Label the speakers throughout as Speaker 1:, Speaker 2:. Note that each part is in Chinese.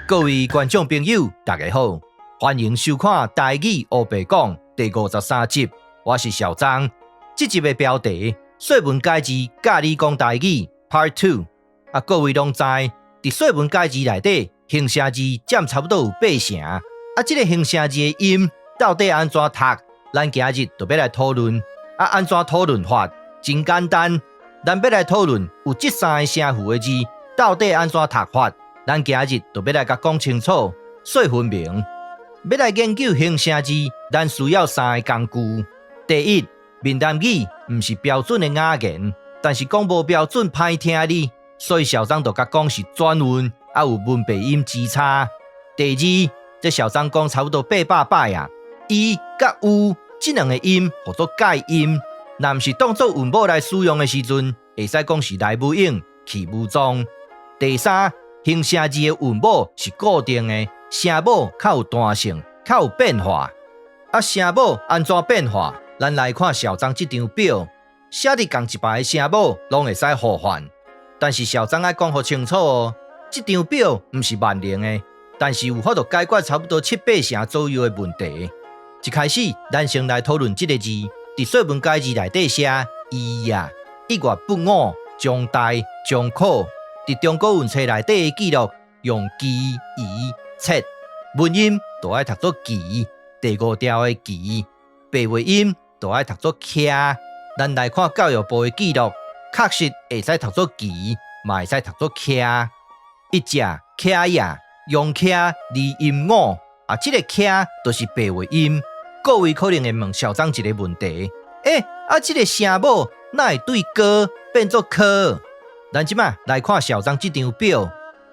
Speaker 1: 各位观众朋友，大家好，欢迎收看《台语黑白讲》第53集，我是小张。这集的标题“说文解字教你讲台语 Part 2”。各位拢知，伫说文解字内底，形声字占差不多有8成。这个形声字的音到底安怎读？咱今日就要来讨论。安怎讨论法？真简单，咱要来讨论有这3个声符的字，到底安怎读法？咱今日就要来甲讲清楚、说分明。要来研究形声字，咱需要3个工具。第一，闽南语毋是标准的雅言，但是讲无标准歹听哩，所以小张就甲讲是转韵，有文白音之差。第二，这小张讲差不多800摆啊，伊甲有这2个音叫做介音，若毋是当作韵母来使用的时阵，会使讲是来无影去无踪。第三，形声字的韵母是固定的，声母较有弹性，较有变化。声母安怎变化？咱来看小张这张表，写伫同一排的声母拢会使互换。但是小张爱讲互清楚哦，这张表毋是万能的，但是有法度解决差不多7-8成左右的问题。一开始，咱先来讨论这个字，伫说文解字内底写伊呀，一月不午，将大将苦。伫中国文册内底的记录用奇夷切，文音就爱读作奇，第5条的奇，白话音就爱读作徛。咱来看教育部的记录，确实会使读作奇，嘛会使读作徛。一只徛呀，用徛离音午，这个徛就是白话音。各位可能会问小张一个问题：这个声母哪会对歌变作科？咱即摆来看小张这张表，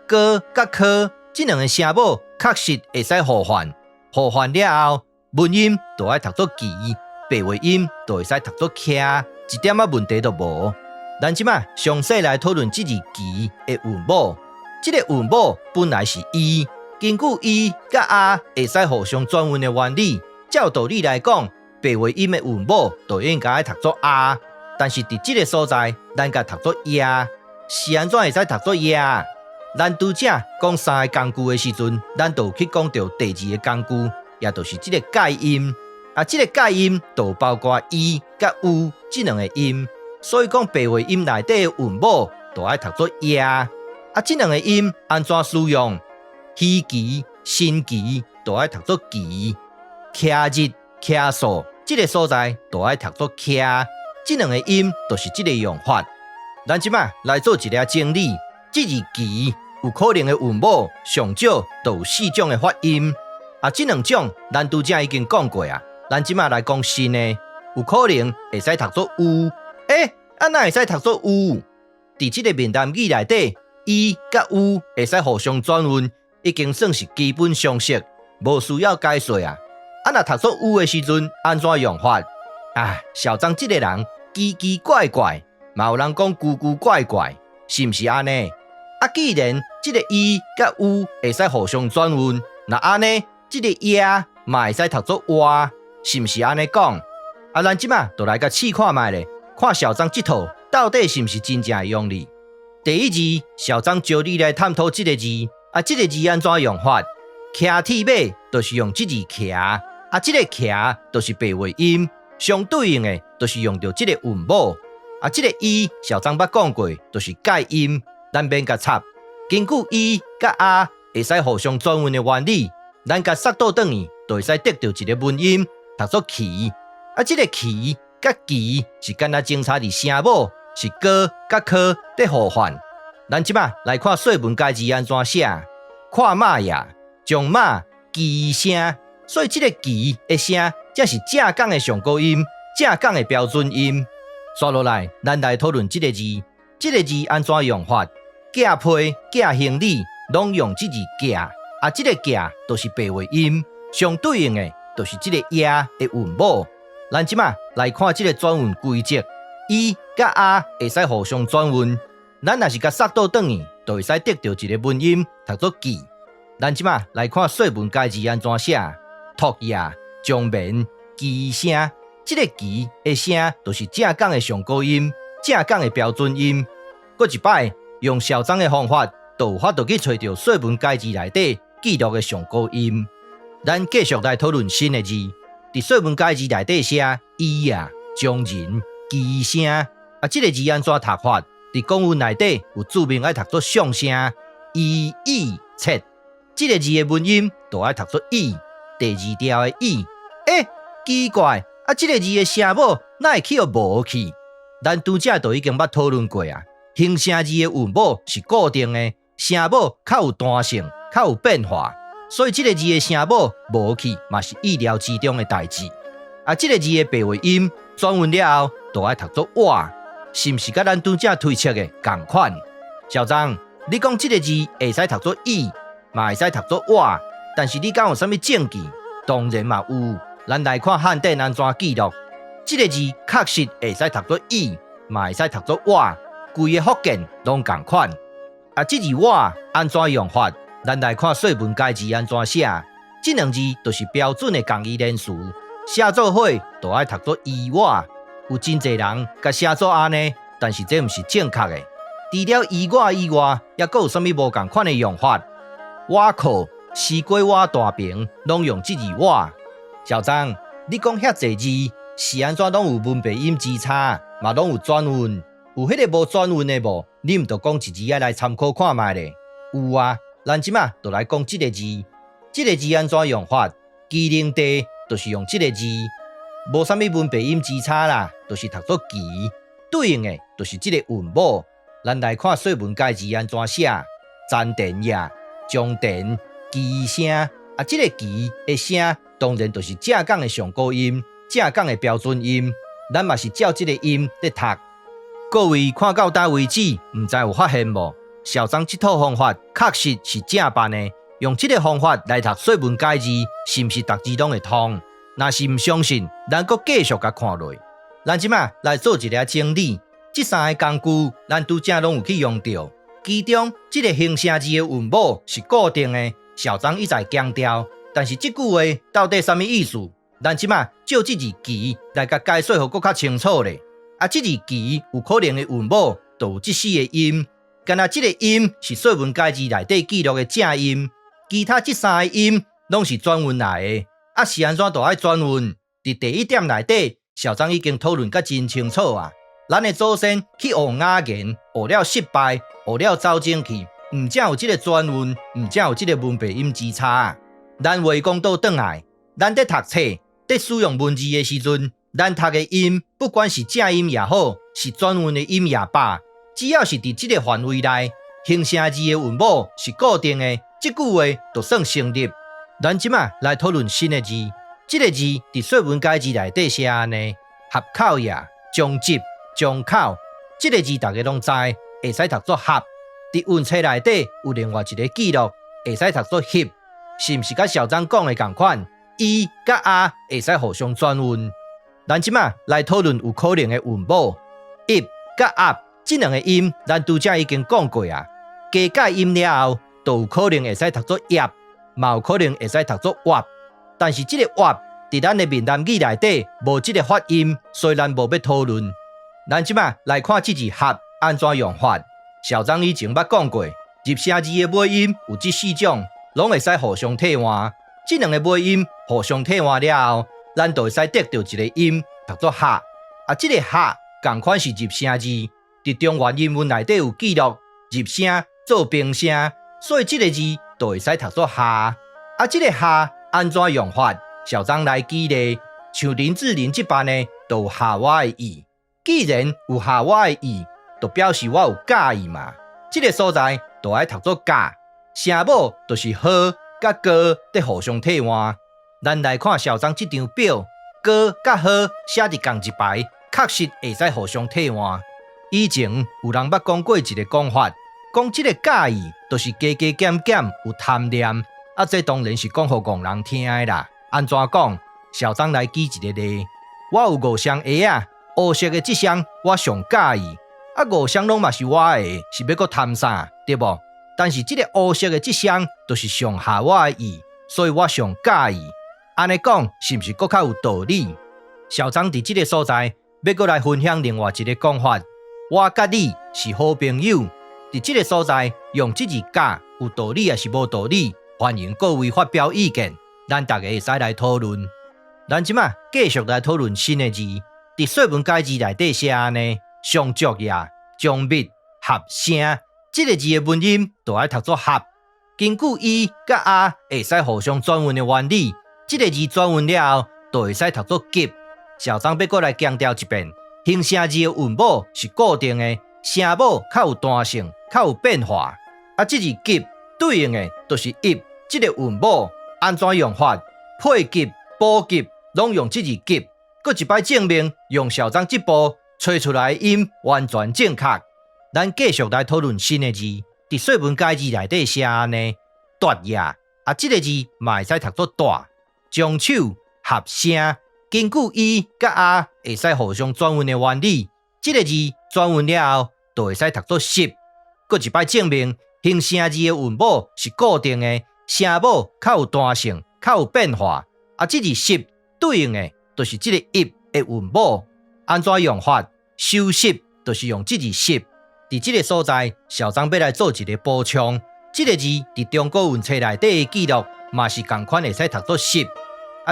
Speaker 1: 歌甲科这2个声母确实会使互换，互换了后，文音就爱读作奇，白话音就会使读作徛，一点问题都无。咱即摆详细来讨论这字奇的韵母。这个韵母本来是伊，根据伊甲会使互相转韵的原理，照道理来讲，白话音的韵母就应该读作但是伫这个所在，咱甲读作呀。是安怎会使读作呀？咱拄则讲3个工具的时阵，咱就去讲到第2个工具，也就是这个介音。这个介音就包括伊甲有这2个音，所以讲白话音内底的韵母就爱读作呀。这2个音安怎使用？稀奇、新奇就爱读作奇，徛日、徛数这个所在就爱读作徛。这2个音就是这个用法。咱即摆来做一个整理，这字奇有可能的韵母上少就有4种的发音，这2种咱拄则已经讲过啊。咱即摆来讲新的，有可能会使读作有，哪会使读作有？伫这个闽南语内底，伊甲有会使互相转韵，已经算是基本常识，无需要解说啊。若读作有的时阵，安怎用法？小张这个人奇奇怪怪。嘛有人讲古古怪怪，是毋是安尼？既然这个伊甲有会使互相转韵，那安尼这个呀嘛会使读作哇，是毋是安尼讲？咱即摆就来甲试看卖咧，看小张这套到底是毋是真正会用哩？第一字，小张招你来探讨这个字，这个字安怎用法？徛铁马就是用这字徛，这个徛就是白话音，相对应的就是用到这个韵母。这个伊，小张捌讲过，就是介音，咱免甲插。根据伊甲会使互相转韵的原理，咱甲塞倒转去，就会使得到一个文音，读作奇。这个奇甲奇是干那侦查伫声母，是歌甲科在互换。咱即摆来看说文解字安怎写，看马呀，将马奇声，所以这个奇的声，才是正港的上高音，正港的标准音。刷落来，咱来讨论这个字。这个字安怎用法？架批、架行李，拢用这字架。这个架就是白话音，相对应的就是这个呀的韵母。咱即摆来看这个转韵规则，伊甲会使互相转韵。咱若是甲塞倒转去，就会使得到一个文音，读作记。咱即摆来看说文解字安怎写，托呀、将面、奇声。这个奇的声就是正港的上高音，正港的标准音。过一摆用小张的方法就有法度去找到说文解字内底记录的上古音。咱继续来讨论新的字，伫说文解字内底写伊啊、将人、机声这个字安怎读法？伫公文内底有注明爱读作上声，伊以切。这个字的文音就爱读作以，第二条的以。奇怪，这个字的声母哪会去到无去？咱拄则就已经捌讨论过啊。形声字的韵母是固定的，声母较有弹性，较有变化，所以这个字的声母无去嘛是意料之中的代志。这个字的白话音转韵了后，就爱读作我，是毋是甲咱拄则推测的同款？小张，你讲这个字会使读作以，嘛会使读作我，但是你敢有啥物证据？当然嘛有。咱来看汉典安怎记录，这个字确实会使读作以，嘛会使读作我，规个福建拢同款。这字我安怎用法？咱来看说文解字安怎写，这两字就是标准的共义连词，写做伙就爱读作以我。有真侪人甲写作安尼，但是这毋是正确的。除了以我以外，还佫有啥物无同款的用法？我靠，西瓜我大饼拢用这字我。小张，你讲遐侪字是安怎拢有文白音之差，嘛拢有转韵？有迄个无转韵的无？你毋着讲一字仔来参考看卖咧？有啊，咱即马就来讲这个字。这个字安怎用法？机灵地就是用这个字，无啥物文白音之差啦，就是读作机，对应的就是这个韵母。咱来看说文解字安怎写：占电呀、将电、机声这个机的声。当然就是正港的上古音，正港的标准音，咱嘛是照这个音在读。各位看到倒为止，唔知有发现无？小张这套方法确实是正办的，用这个方法来读说文解字，是毋是逐字拢会通？若是唔相信，咱阁继续甲看落。咱即马来做一个整理，这三个工具咱拄则拢有去用到，其中这个形声字的韵母是固定的，小张一再强调。但是这句话到底什么意思？咱即马照这字“奇”来甲解说，互更较清楚咧。这字“奇”有可能的韵母，就有这四个音。干那这个音是说文解字内底记录的正音，其他这三个音拢是转韵来的。是安怎都爱转韵？伫第一点内底，小张已经讨论甲真清楚啊。咱的祖先去学雅言，学了失败，学了走正去，唔只有这个转韵，唔只有这个文白音之差。咱话讲倒转来，咱在读册、在使用文字的时阵，咱读的音，不管是正音也好，是转韵的音也罢，只要是伫这个范围内，形声字的韵母是固定的，这句话就算成立。咱即马来讨论新的字，这个字伫说文解字内底写安尼：合口呀、将接、将口。这个字大家拢知，会使读作合。伫韵册内底有另外一个记录，会使读作翕。是毋是甲小张讲的同款？伊甲啊会使互相转韵。咱即马来讨论有可能的韵母，一甲啊这两个音，咱拄则已经讲过啊。加改音了后，就有可能会使读作叶，嘛有可能会使读作挖。但是这个挖伫咱的闽南语内底无这个发音，所以咱无要讨论。咱即马来看这字合安怎用法。小张以前捌讲过，入声字的尾音有这四种。拢会使互相替换，这两个尾音互相替换了后，咱就会使得到一个音，读作哈。这个哈同款是入声字，伫中原英文内底有记录入声做平声，所以这个字就会使读作哈。这个哈安怎用法？小张来举例，像林志玲这般呢，就有下我的意。既然有下我的意，就表示我有介意嘛。这个所在就爱读作介。声母就是好甲高在互相替换。咱来看小张这张表，高甲好写伫同一排，确实会使互相替换。以前有人捌讲过一个讲法，讲这个介意就是加加减减有贪念，这当然是讲互戆人听的啦。安怎讲？小张来举一个例，我有5双鞋啊，黑色的这双我上介意，5双拢嘛是我的，是要搁贪啥，对不？但是这个黑色的这双就是上下我的意，所以我上介意。安尼讲是不是搁较有道理？小张伫这个所在要搁来分享另外一个讲法。我甲你是好朋友，伫即个所在用即字假有道理还是无道理？欢迎各位发表意见，咱大家会使来讨论。咱即马继续来讨论新的字，伫说文解字内底写安尼：上足也、将密、合声。即个字的文音就爱读作合。根据伊甲啊会使互相转运的原理，即个字转运了后，就会使读作急。校长要过来强调一遍，形声字的韵母是固定的，声母较有弹性，较有变化。即字急对应的就是一，即个韵母安怎用法？配急、补急，拢用即字急。搁一摆证明，用校长即步吹出来的音完全正确。咱继续来讨论新的字，伫说文解字内底写安尼：大也，即个字嘛会使读作大。将手合声，根据伊甲啊会使互相转运的原理，即个字转运了后，就会使读作湿。搁一摆证明，形声字的韵母是固定的，声母较有弹性，较有变化。即字湿对应的就是即个一的韵母。安怎用法？收湿就是用即字湿。伫即个所在，校长要来做一个补充。即个字伫中国文册内底的记录，嘛是同款会使读作湿。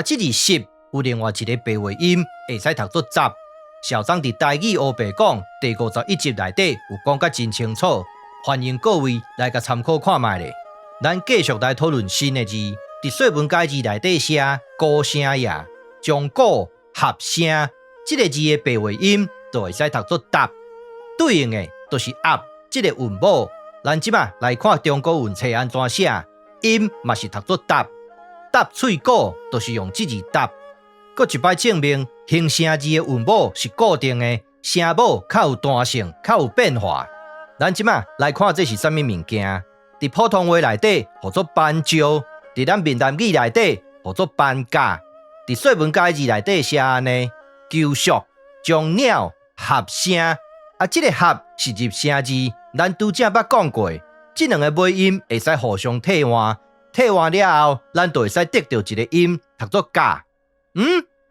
Speaker 1: 即字湿有另外一个白话音，会使读作杂。校长伫台语黑白讲第51集内底有讲甲真清楚，欢迎各位来甲参考看卖咧。咱继续来讨论新的字，伫说文解字内底写鼓声也，将鼓合声，即个字的白话音就会使读作答，对应的就是压即个韵母。咱即马来看中国文册安怎写，音嘛是读作答，答喙鼓就是用即字答。搁一摆证明，形声字的韵母是固定的，声母较有弹性，较有变化。咱即马来看这是啥物物件？伫普通话内底叫做斑鸠，伫咱闽南语内底叫做斑甲。伫说文解字内底写安尼：求属将鸟合声。即个合是入声字，咱拄则捌讲过，即两个尾音会使互相替换，替换了后，咱就会使得到一个音，读作甲。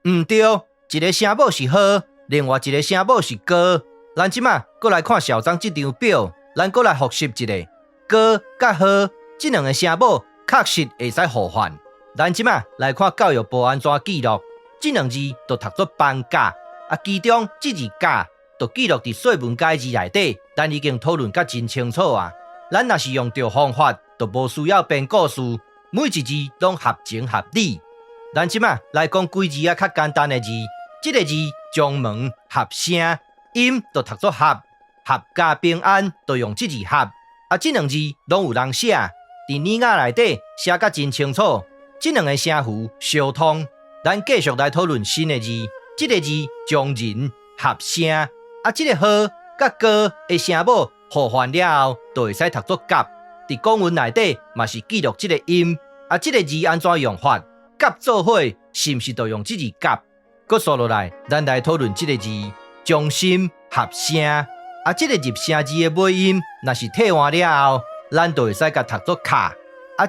Speaker 1: 毋对，一个声母是呵，另外一个声母是歌。咱即马搁来看校长这张表，咱搁来复习一下，歌甲呵这两个声母确实会使互换。咱即马来看教育部安怎记录，这两字就读作斑甲，其中这字甲。就记录伫说文解字内底，咱已经讨论甲真清楚啊。咱若是用对方法，就无需要编故事，每一字拢合情合理。咱即马来讲几字较简单的字，即个字将门合声，音就读作合，合加平安就用即字合。即两字拢有人写，伫字眼内底写甲真清楚，即两个声符相通。咱继续来讨论新的字，即个字将人合声。即个好甲歌的声母互换了后，就会使读作甲。伫公文内底嘛是记录即个音。即个字安怎用法？甲做伙是毋是就用即字甲？搁说落来，咱来讨论即个字将心合声。即个入声字的尾音，若是替换了后，咱就会使甲读作卡。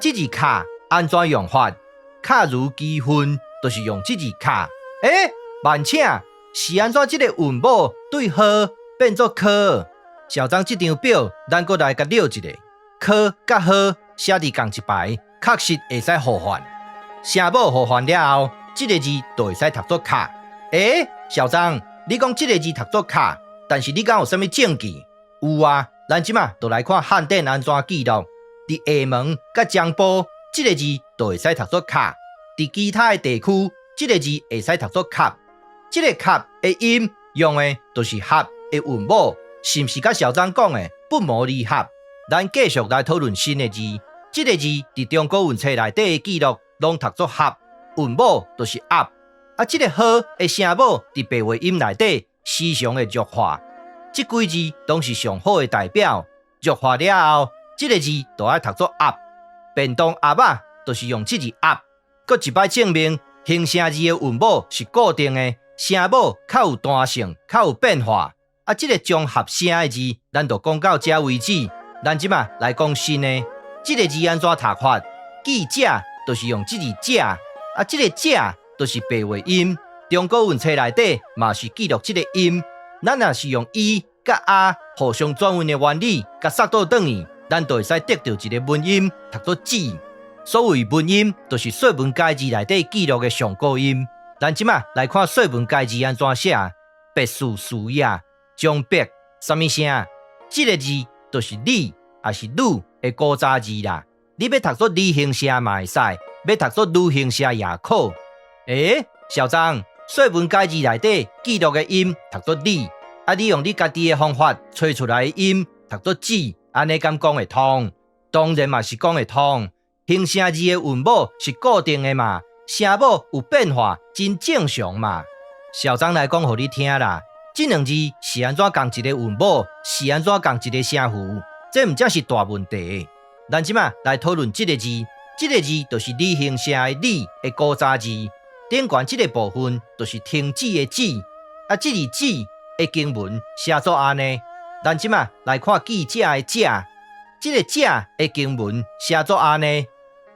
Speaker 1: 即字卡安怎用法？卡如其分，就是用即字卡。慢请。是安怎即个韵母对呵变作科？校长这张表，咱搁来甲了一下，科甲呵写伫同一排，确实会使互换。声母互换了后，即个字就会使读作卡。校长，你讲即个字读作卡，但是你敢有啥物证据？有啊，咱即马就来看汉典安怎记录。伫厦门甲江埔，即个字就会使读作卡；伫其他的地区，即个字会使读作卡。即个卡的音用的就是合的韵母，是毋是甲校长讲的不谋而合？咱继续来讨论新的字，即个字伫中国文册内底的记录拢读作合，韵母就是合。即个好的声母伫白话音内底时常的弱化，即几字拢是上好的代表。弱化了后，即个字就爱读作合。便当鸭仔就是用即字合。搁一摆证明，形声字的韵母是固定的。声母较有弹性，较有变化。即个将合声的字，咱就讲到这为止。咱即马来讲新的，即个字安怎读法？记者就是用即字者，即个者就是白话音。中国文册内底嘛是记录即个音。咱若是用伊甲啊互相转运的原理，甲塞倒转去，咱就会使得到一个文音，读作字。所谓文音，就是说文解字内底记录的上古音。咱即马来看说文解字安怎写：别树树叶，将别什么声？这个字就是李，也是女的古早字啦。你要读作李形写嘛会使，要读作女形写也可。小张，说文解字内底记录的音读作李，你用你家己的方法吹出来的音读作字，安尼敢讲会通？当然嘛是讲会通。形声字的韵母是固定的嘛，声母有变化，真正常嘛。小张来讲，互你听啦。这两字是安怎共一个韵母，是安怎共一个声符，这毋才是大问题。咱即马来讨论这个字，这个字就是李形写的李的古早字，顶悬这个部分就是停止的止。这字止的经文写作安尼。咱即马来看记者的者，这个者的经文写作安尼。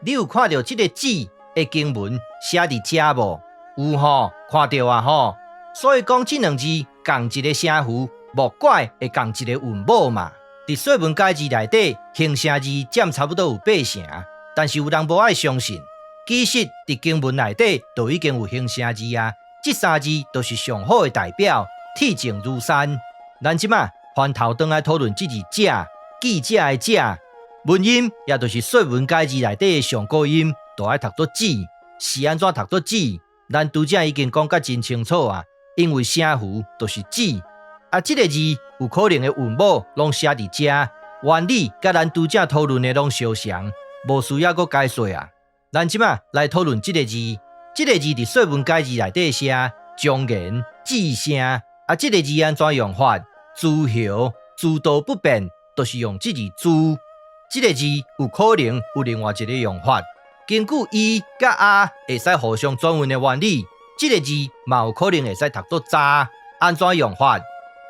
Speaker 1: 你有看到这个字的经文写伫遮无？有吼，看到啊吼。所以讲这两字共一个声符，莫怪会共一个韵母嘛。伫说文解字内底，形声字占差不多有8成，但是有人无爱相信。其实伫经文内底就已经有形声字啊，这3字都是上好的代表，铁证如山。咱即马翻头转来讨论这字者，记者的者。文音也就是说文解字内底的上古音，都爱读作字。是安怎读作字？咱拄则已经讲甲真清楚啊，因为声符就是字。这个字有可能的韵母拢写伫遮，原理甲咱拄则讨论的拢相像，无需要搁解说啊。咱即马来讨论这个字，这个字伫说文解字内底写庄严字声。这个字安怎用法？字hiệu字道不变，就是用这字字。这个字有可能有另外一个用法，根据伊甲啊会使互相转运的原理，这个字嘛有可能会使读作查。安怎用法？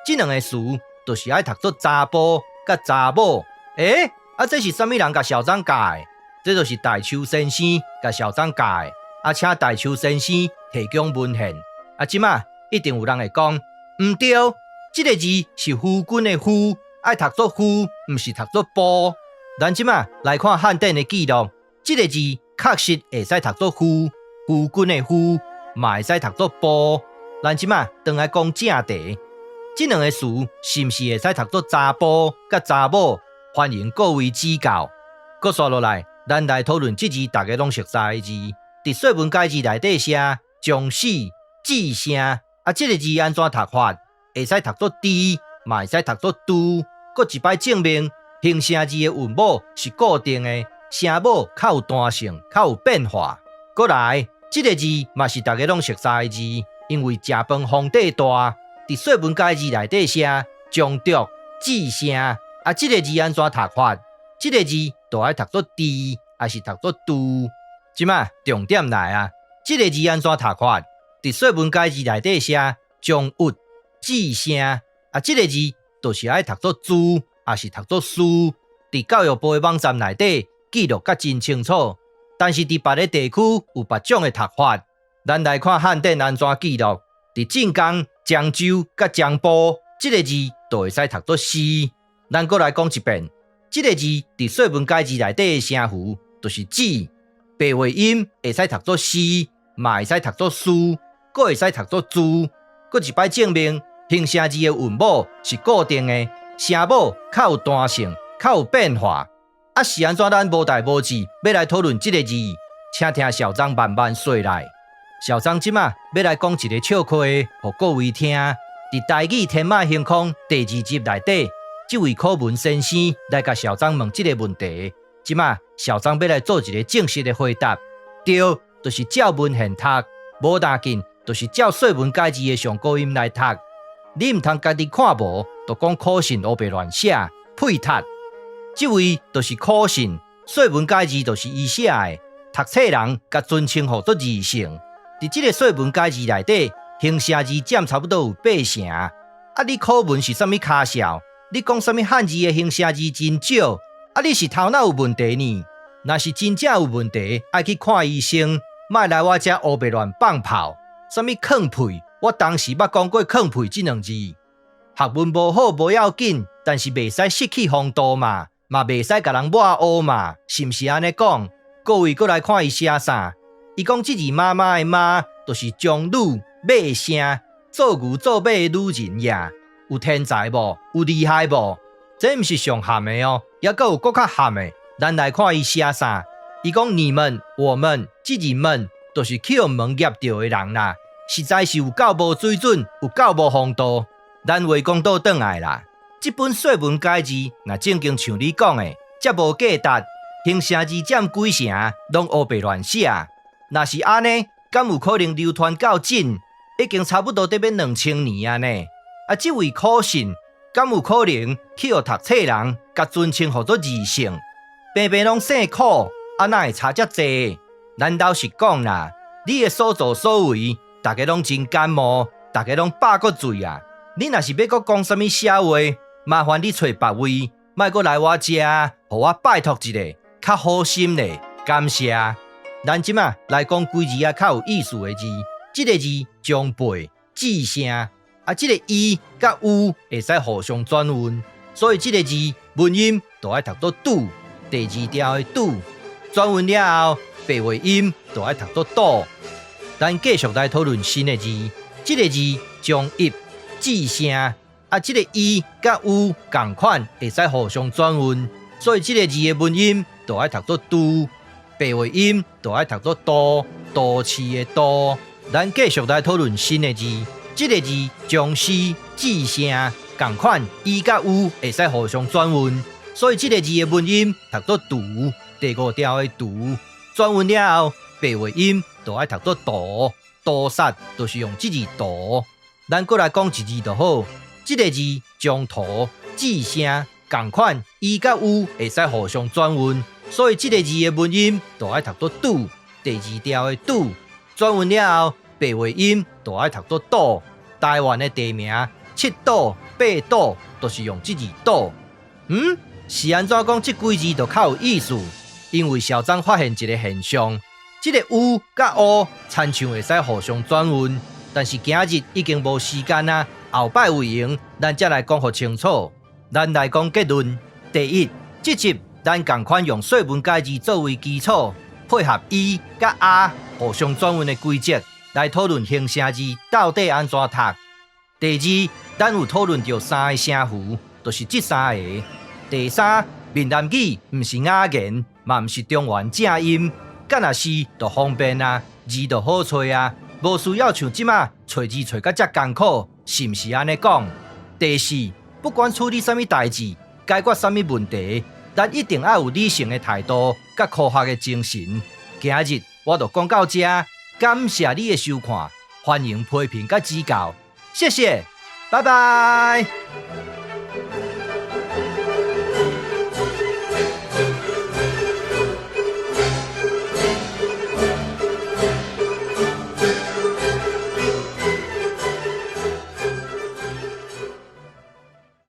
Speaker 1: 这两个词就是爱读作查甫甲查某。这是啥物人甲小张教的？这就是大邱先生甲小张教的。请大邱先生提供文献。即马一定有人会讲，毋对，这个字是夫君的夫，爱读作夫，毋是读作波。咱即马来看汉典的记录，这个字确实会使读作夫，夫君的夫，嘛会使读作波。咱即马转来讲正题，这两个词是毋是会使读作查甫甲查某？欢迎各位指教。搁刷落来，咱来讨论这字大家拢熟悉的字，伫说文解字内底写将死字声。这个字安怎读法？会使读作滴，嘛会使读作嘟。搁一摆证明。形声字的韵母是固定的，声母较有弹性，较有变化。过来，这个字嘛是大家拢熟悉的字，因为食饭皇帝大，伫说文解字内底写将读字声。这个字安怎读法？这个字就爱读作滴，还是读作嘟？即马重点来啊！这个字安怎读法？伫说文解字内底写将郁字声。这个字就是爱读作朱。也是读作书，伫教育部的网站内底记录甲真清楚，但是伫别个地区有别种的读法。咱来看汉典安怎记录，伫晋江、漳州甲漳埔，这个字就会使读作诗。咱搁来讲一遍，这个字伫说文解字内底的声符就是字，白话音会使读作诗，嘛会使读作书，搁会使读作字。搁一摆证明，形声字的韵母是固定的。声母较有弹性，较有变化。是安怎？咱无代无志要来讨论这个字，请听小张慢慢说来。小张即马要来讲一个笑话，互各位听。伫台语天马行空第2集内底，这位课文先生来甲小张问这个问题。即马小张要来做一个正式的回答。对，就是照文献读，无要紧，就是照说文解字的上古音来读。你毋通家己看无，就讲苦信乌白乱写，配读。这位就是苦信，说文解字就是伊写的。读册人甲尊称呼做二圣。伫这个说文解字内底，形声字占差不多有8成。你课文是啥物卡笑？你讲啥物汉字的形声字真少？你是头脑有问题呢？若是真正有问题，爱去看医生，莫来我遮乌白乱放炮。啥物坑屁？我当时捌讲过坑屁这2字。学问无好无要紧，但是袂使失去风度嘛，嘛袂使甲人抹黑嘛，是毋是安尼讲？各位过来看伊写啥？伊讲即字妈妈的妈，就是将女马声，做牛做马的女人呀。有天才无？有厉害无？这毋是上含的哦，也阁有较含的。咱来看伊写啥？伊讲你们、我们、即人们，都是去互门夹着的人啦，实在是有够无水准，有够无风度。咱话讲倒转来啦，即本说文解字，若正经像你讲的，则无价值，形成字占几成，拢黑白乱写。若是安尼，敢有可能流传到今？已经差不多得要2000年啊呢。啊，即位苦信，敢有可能去互读册人，甲尊称呼做二圣？平平拢姓苦，啊哪会差遮济？咱老实讲啦，你的所作所为，大家拢真感冒，大家拢饱过醉啊！你若是要阁讲啥物写话，麻烦你找别位，莫阁来我遮，互我拜托一下，较好心咧，感谢。咱即马来讲几字啊较有意思的字，即个字将背、记声，啊，即个伊甲有会使互相转运，所以即个字文音就爱读作拄，第二条的拄，转运了后，白话音就爱读作倒。咱继续来讨论新的字，即个字将一。记声啊，即个伊甲有同款，会使互相转运，所以即个字的文音就爱读作拄，白话音就爱读作倒，倒刺的倒。咱继续来讨论新的字，即个字将诗、记声同款，伊甲有会使互相转运，所以即个字的文音读作拄，第5条的拄，转运了后，白话音就爱读作倒，倒煞就是用即字倒。咱过来讲一字就好，即个字将图、记声同款，伊甲有会使互相转运，所以即个字的文音就爱读作拄，第2条的拄，转运了后，白话音就爱读作倒。台湾的地名七岛、八岛，都是用即字岛。是安怎讲？即几字就较有意思，因为小张发现一个现象，即个有甲乌亲像会使互相转运。但是今日已经无时间啊，后摆有闲，咱才来讲互清楚。咱来讲结论：第一，这集咱同款用说文解字作为基础，配合伊甲啊互相转运的规则，来讨论形声字到底安怎读。第二，咱有讨论到3个声符，就是这3个。第三，闽南语毋是雅言，嘛毋是中原正音，敢若是就方便啊，字就好找啊。无需要像即马找字找甲遮艰苦，是毋是安尼讲？第四，不管处理啥物代志，解决啥物问题，咱一定要有理性的态度，甲科学的精神。今日我就讲到遮，感谢你的收看，欢迎批评甲指教，谢谢，拜拜。